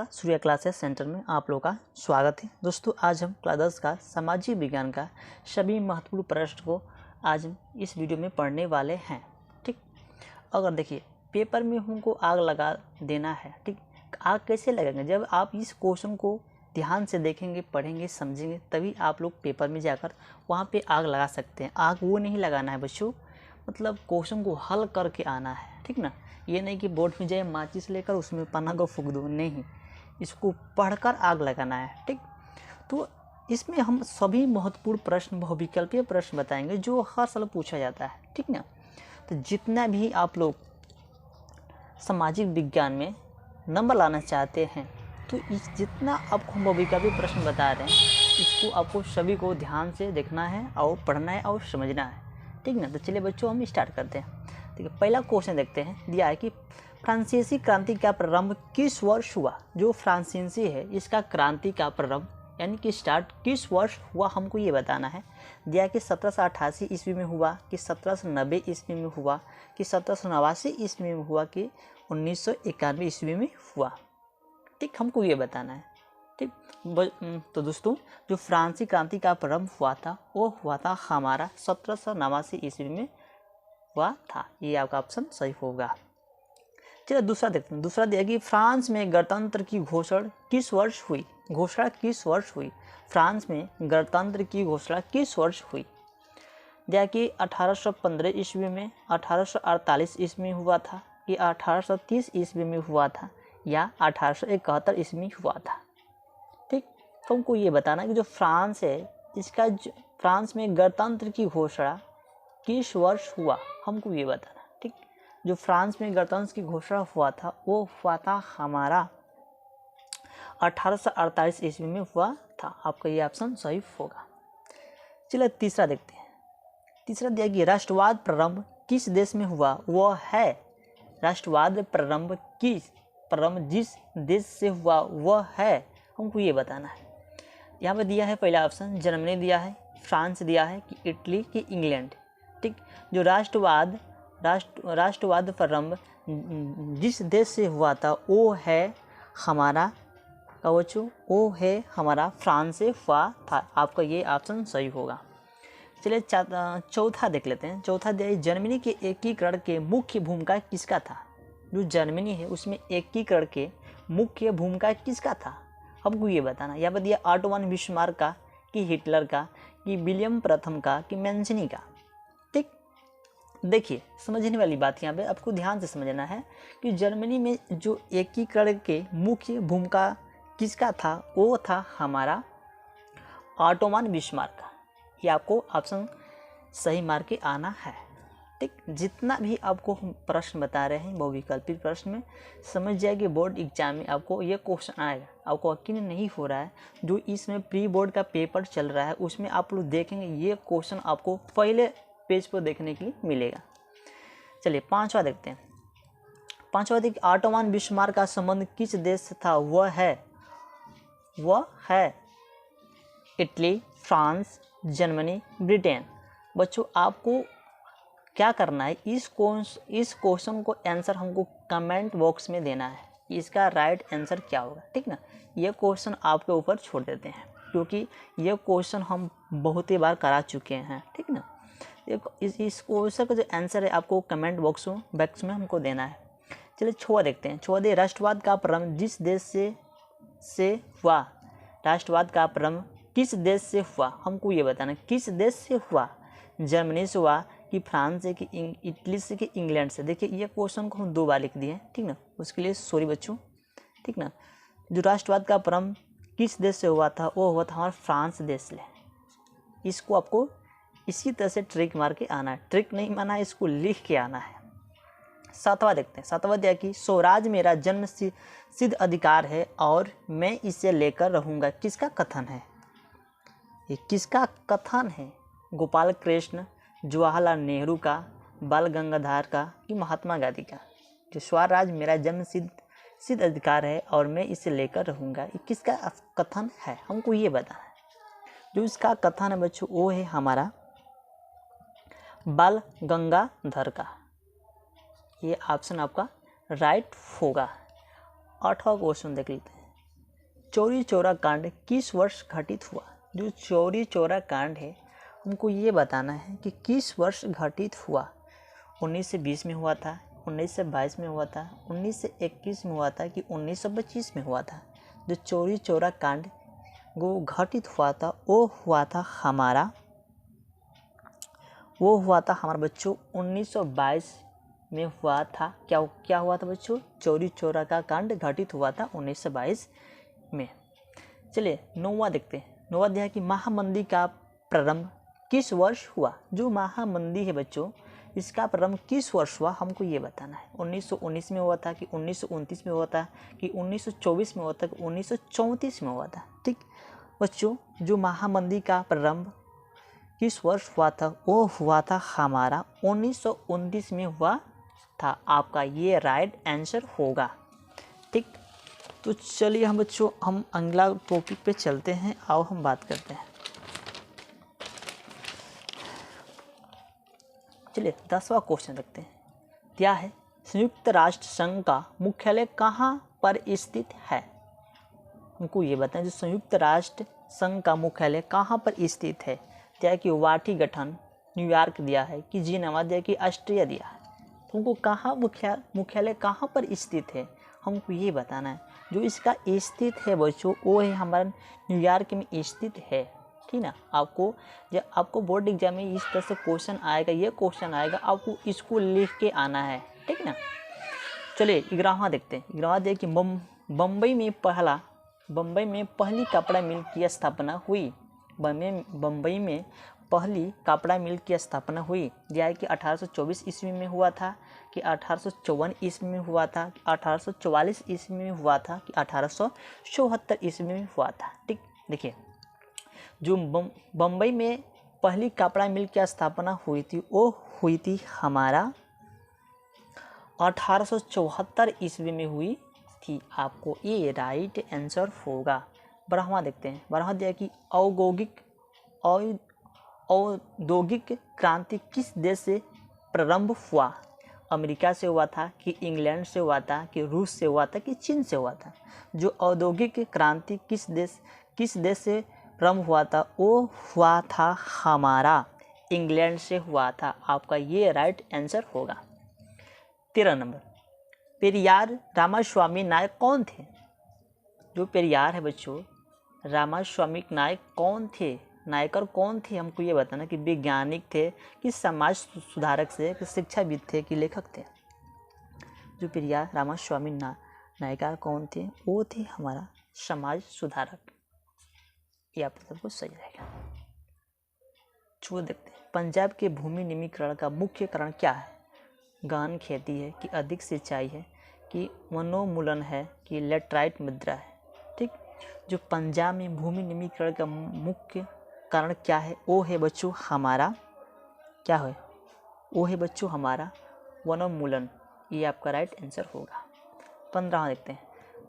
नमस्कार, Surya classes centre में आप लोगों का स्वागत है। दोस्तों, आज हम क्लास 10 का सामाजिक विज्ञान का सभी महत्वपूर्ण प्रश्न को आज हम इस वीडियो में पढ़ने वाले हैं। ठीक, अगर देखिए पेपर में हमको आग लगा देना है। ठीक, आग कैसे लगेंगे? जब आप इस क्वेश्चन को ध्यान से देखेंगे, पढ़ेंगे, समझेंगे, तभी आप लोग पेपर में जाकर वहाँ पे आग लगा सकते हैं। आग वो नहीं लगाना है बच्चों, मतलब क्वेश्चन को हल करके आना है। ठीक ना, ये नहीं कि बोर्ड में जाए माचिस लेकर उसमें पन्ना को फूंक दो, नहीं, इसको पढ़कर आग लगाना है। ठीक, तो इसमें हम सभी महत्वपूर्ण प्रश्न, बहुविकल्पीय प्रश्न बताएंगे जो हर साल पूछा जाता है। ठीक ना, तो जितना भी आप लोग सामाजिक विज्ञान में नंबर लाना चाहते हैं, तो इस जितना आपको हम बहुविकल्पीय प्रश्न बता रहे हैं, इसको आपको सभी को ध्यान से देखना है और पढ़ना है और समझना है। ठीक ना, तो चलिए बच्चों हम स्टार्ट करते हैं। ठीक है, पहला क्वेश्चन देखते हैं। दिया है कि फ्रांसीसी क्रांति का प्रारंभ किस वर्ष हुआ? जो फ्रांसीसी है इसका क्रांति का प्रारंभ यानी कि स्टार्ट किस वर्ष हुआ, हमको ये बताना है। दिया है कि 1788 ईस्वी में हुआ, कि 1790 ईस्वी में हुआ, कि 1789 ईस्वी में हुआ, कि 1991 ईस्वी में हुआ। ठीक, हमको ये बताना है। ठीक, तो दोस्तों जो फ्रांसीसी क्रांति का प्रारंभ हुआ था वो हुआ था हमारा 1789 ईस्वी में हुआ था। ये आपका ऑप्शन सही होगा। चलिए दूसरा देखते हैं। दूसरा दिया कि फ्रांस में गणतंत्र की घोषणा किस वर्ष हुई? घोषणा किस वर्ष हुई? फ्रांस में गणतंत्र की घोषणा किस वर्ष हुई? दिया कि 1815 ईस्वी में, 1848 ईस्वी में हुआ था, कि 1830 ईस्वी में हुआ था, या 1871 ईस्वी में हुआ था। ठीक, तो हमको ये बताना कि जो फ्रांस है इसका फ्रांस में गणतंत्र की घोषणा किस वर्ष हुआ, हमको ये बताना। ठीक, जो फ्रांस में गणतंत्र की घोषणा हुआ था वो हुआ था हमारा 1848 ईस्वी में हुआ था। आपका ये ऑप्शन सही होगा। चलिए तीसरा देखते हैं। तीसरा दिया कि राष्ट्रवाद प्रारंभ किस देश में हुआ? वह है राष्ट्रवाद प्रारंभ जिस देश से हुआ वह है, हमको ये बताना है। यहाँ पे दिया है पहला ऑप्शन जर्मनी दिया है, फ्रांस दिया है, कि इटली, कि इंग्लैंड। ठीक, जो राष्ट्रवाद प्रारंभ जिस देश से हुआ था वो है हमारा बच्चों, वो है हमारा फ्रांस से हुआ था। आपका ये ऑप्शन सही होगा। चलिए चौथा देख लेते हैं। चौथा दिया जर्मनी के एकीकरण के मुख्य भूमिका किसका था? जो जर्मनी है उसमें एकीकरण के मुख्य भूमिका किसका था, हमको ये बताना। यहाँ पर दिया ऑटो वन बिस्मार्क का, कि हिटलर का, कि विलियम प्रथम का, कि मैंसिनी का। ठीक, देखिए समझने वाली बात यहाँ पे आपको ध्यान से समझना है कि जर्मनी में जो एकीकरण के मुख्य भूमिका किसका था, वो था हमारा ऑटो वन बिस्मार्क का। ये आपको ऑप्शन सही मार के आना है। ठीक, जितना भी आपको हम प्रश्न बता रहे हैं बहुविकल्पी प्रश्न में, समझ जाए कि बोर्ड एग्जाम में आपको ये क्वेश्चन आएगा। आपको यकीन नहीं हो रहा है, जो इसमें प्री बोर्ड का पेपर चल रहा है उसमें आप लोग देखेंगे ये क्वेश्चन आपको पहले पेज पर देखने के लिए मिलेगा। चलिए पांचवा देखते हैं। पांचवा देखिए ऑटो वन बिस्मार्क का संबंध किस देश से था? वह है इटली, फ्रांस, जर्मनी, ब्रिटेन। बच्चों आपको क्या करना है, इस क्वेश्चन को आंसर हमको कमेंट बॉक्स में देना है, इसका राइट आंसर क्या होगा। ठीक ना, ये क्वेश्चन आपके ऊपर छोड़ देते हैं क्योंकि ये क्वेश्चन हम बहुत ही बार करा चुके हैं। ठीक ना, इस क्वेश्चन का जो आंसर है आपको कमेंट बॉक्स में हमको देना है। चलिए छुआ देखते हैं। छुआ दे राष्ट्रवाद का प्रारंभ जिस देश से हुआ, राष्ट्रवाद का प्रारंभ किस देश से हुआ, हमको ये बताना किस देश से हुआ। जर्मनी से हुआ, कि फ्रांस से, कि इटली से, कि इंग्लैंड से। देखिए ये क्वेश्चन को हम 2 बार लिख दिए। ठीक ना, उसके लिए सॉरी बच्चों। ठीक ना, जो राष्ट्रवाद का प्रारंभ किस देश से हुआ था वो हुआ था हमारा फ्रांस देश से। इसको आपको इसी तरह से ट्रिक मार के आना है, ट्रिक नहीं माना है, इसको लिख के आना है। सातवां देखते हैं। सातवां दिया कि स्वराज मेरा जन्म सिद्ध अधिकार है और मैं इसे लेकर रहूँगा, किसका कथन है? ये किसका कथन है? गोपाल कृष्ण, जवाहरलाल नेहरू का, बाल गंगाधर का, कि महात्मा गांधी का। जो स्वराज मेरा जन्म सिद्ध अधिकार है और मैं इसे लेकर रहूँगा, ये किसका कथन है, हमको ये बताना है। जो इसका कथन है बच्चों वो है हमारा बाल गंगाधर का। ये ऑप्शन आपका राइट होगा। 8वां क्वेश्चन देख लेते हैं। चौरी चौरा कांड किस वर्ष घटित हुआ? जो चौरी चौरा कांड है हमको ये बताना है कि किस वर्ष घटित हुआ। 1920 में हुआ था, 1922 में हुआ था, 1921 में हुआ था कि 1925 में हुआ था। जो चौरी चौरा कांड वो घटित हुआ था वो हुआ था हमारा बच्चों 1922 में हुआ था। क्या हुआ था बच्चों? चौरी चौरा का कांड घटित हुआ था 1922 में। चलिए 9वां देखते हैं। 9वां अध्याय की महामंदी का प्रारंभ किस वर्ष हुआ? जो महामंदी है बच्चों इसका प्रारंभ किस वर्ष हुआ हमको ये बताना है। 1919 में हुआ था कि 1929 में हुआ था कि 1924 में हुआ था कि 1934 में हुआ था। ठीक बच्चों, जो महामंदी का प्रारंभ किस वर्ष हुआ था वो हुआ था हमारा 1929 में हुआ था। आपका ये राइट आंसर होगा। ठीक, तो चलिए हम बच्चों हम अगला टॉपिक पे चलते हैं। आओ हम बात करते हैं। चलिए 10वां क्वेश्चन देखते हैं। क्या है? संयुक्त राष्ट्र संघ का मुख्यालय कहाँ पर स्थित है? हमको ये बताएं, जो संयुक्त राष्ट्र संघ का मुख्यालय कहाँ पर स्थित है। क्या कि वाशिंगटन न्यूयॉर्क दिया है कि जिनेवा दिया कि ऑस्ट्रिया दिया है। तुमको कहाँ मुख्यालय कहाँ पर स्थित है हमको ये बताना है। जो इसका स्थित है बच्चों वो है हमारा न्यूयॉर्क में स्थित है। ठीक ना। जब आपको बोर्ड एग्जाम में इस तरह से क्वेश्चन आएगा, ये क्वेश्चन आएगा, आपको इसको लिख के आना है। ठीक ना। चलिए 11वां देखते हैं। 11वां देखिए बम्बई में पहली कपड़ा मिल की स्थापना हुई। बम्बई में पहली कपड़ा मिल की स्थापना हुई। यह है कि 1824 ईस्वी में हुआ था कि 1854 ईस्वी में हुआ था कि 1844 ईस्वी में हुआ था कि 1874 ईस्वी में हुआ था। ठीक, देखिए जो बम्बई में पहली कपड़ा मिल की स्थापना हुई थी वो हुई थी हमारा 1874 ईस्वी में हुई थी। आपको ये राइट आंसर होगा। 12वां देखते हैं। 12वां दिया कि औद्योगिक क्रांति किस देश से प्रारंभ हुआ? अमेरिका से हुआ था कि इंग्लैंड से हुआ था कि रूस से हुआ था कि चीन से हुआ था? जो औद्योगिक क्रांति किस देश से प्रारंभ हुआ था वो हुआ था हमारा इंग्लैंड से हुआ था। आपका ये राइट आंसर होगा। 13 नंबर, पेरियार रामास्वामी नायक कौन थे? जो पेरियार है बच्चों रामास्वामी नायक कौन थे? नायकर कौन थे हमको ये बताना कि वैज्ञानिक थे कि समाज सुधारक से कि शिक्षाविद थे कि लेखक थे? जो पेरियार रामास्वामी नायकर कौन थे? वो थे हमारा समाज सुधारक। ये आप सबको सही रहेगा। चलो देखते हैं। पंजाब के भूमि निमीकरण का मुख्य कारण क्या है? गहन खेती है कि अधिक सिंचाई है कि वनोन्मूलन है कि लेटराइट मुद्रा है? ठीक, जो पंजाब में भूमि निमीकरण का मुख्य कारण क्या है वो है बच्चों हमारा क्या है? वो है बच्चों हमारा वनोन्मूलन। ये आपका राइट आंसर होगा। 15 देखते हैं।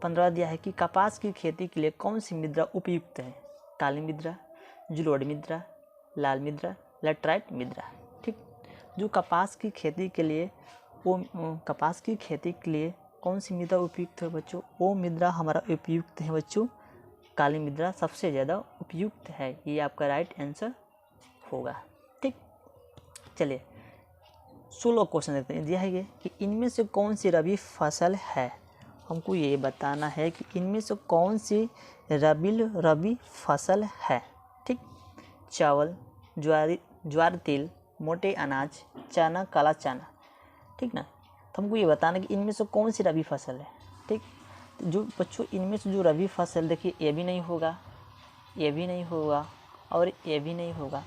15 दिया है कि कपास की खेती के लिए कौन सी मुद्रा उपयुक्त है? काली मुद्रा, जलोढ़ मुद्रा, लाल मुद्रा, लेटराइट मुद्रा। ठीक, जो कपास की खेती के लिए कौन सी मुद्रा उपयुक्त है बच्चों? वो मुद्रा हमारा उपयुक्त है बच्चों काली मुद्रा सबसे ज़्यादा उपयुक्त है। ये आपका राइट आंसर होगा। ठीक, चलिए 16 क्वेश्चन देखते हैं। यह है कि इनमें से कौन सी रबी फसल है? हमको ये बताना है कि इनमें से कौन सी रबी फसल है। ठीक, चावल, ज्वार, तिल, मोटे अनाज, चना, काला चना। ठीक ना। तो हमको ये बताना कि इनमें से कौन सी रबी फसल है। ठीक, जो बच्चों इनमें से जो रबी फसल देखिए ये भी नहीं होगा, ये भी नहीं होगा और ये भी नहीं होगा।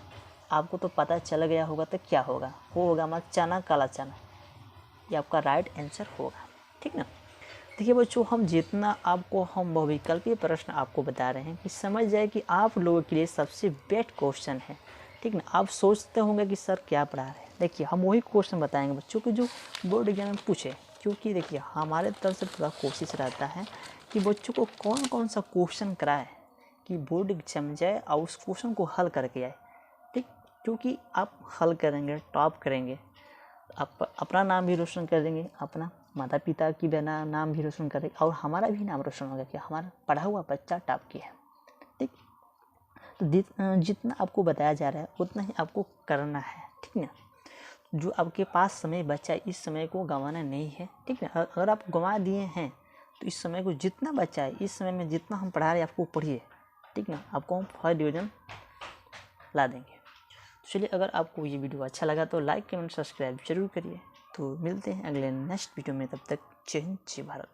आपको तो पता चल गया होगा तो क्या होगा? वो होगा हमारा चना, काला चना। ये आपका राइट आंसर होगा। ठीक ना। देखिए बच्चों हम जितना आपको हम बहुविकल्पीय प्रश्न आपको बता रहे हैं कि समझ जाए कि आप लोगों के लिए सबसे बेस्ट क्वेश्चन है। ठीक ना। आप सोचते होंगे कि सर क्या पढ़ा रहे हैं। देखिए हम वही क्वेश्चन बताएंगे बच्चों को जो बोर्ड एग्जाम में पूछे, क्योंकि देखिए हमारे तरफ से पूरा कोशिश रहता है कि बच्चों को कौन कौन सा क्वेश्चन कराए कि बोर्ड एग्जाम जाए और उस क्वेश्चन को हल करके आए। ठीक, क्योंकि आप हल करेंगे, टॉप करेंगे, आप अपना नाम भी रोशन कर देंगे, अपना माता पिता की भी नाम भी रोशन करेगा और हमारा भी नाम रोशन होगा कि हमारा पढ़ा हुआ बच्चा टॉप किया है। ठीक, तो जितना आपको बताया जा रहा है उतना ही आपको करना है। ठीक ना, जो आपके पास समय बचा है इस समय को गंवाना नहीं है। ठीक है, अगर आप गंवा दिए हैं तो इस समय को जितना बचा है इस समय में जितना हम पढ़ा रहे हैं आपको पढ़िए। ठीक ना, आपको हम फर्स्ट डिवीज़न ला देंगे। तो चलिए, अगर आपको ये वीडियो अच्छा लगा तो लाइक कमेंट सब्सक्राइब जरूर करिए। तो मिलते हैं अगले नेक्स्ट वीडियो में, तब तक जय हिंद जय भारत।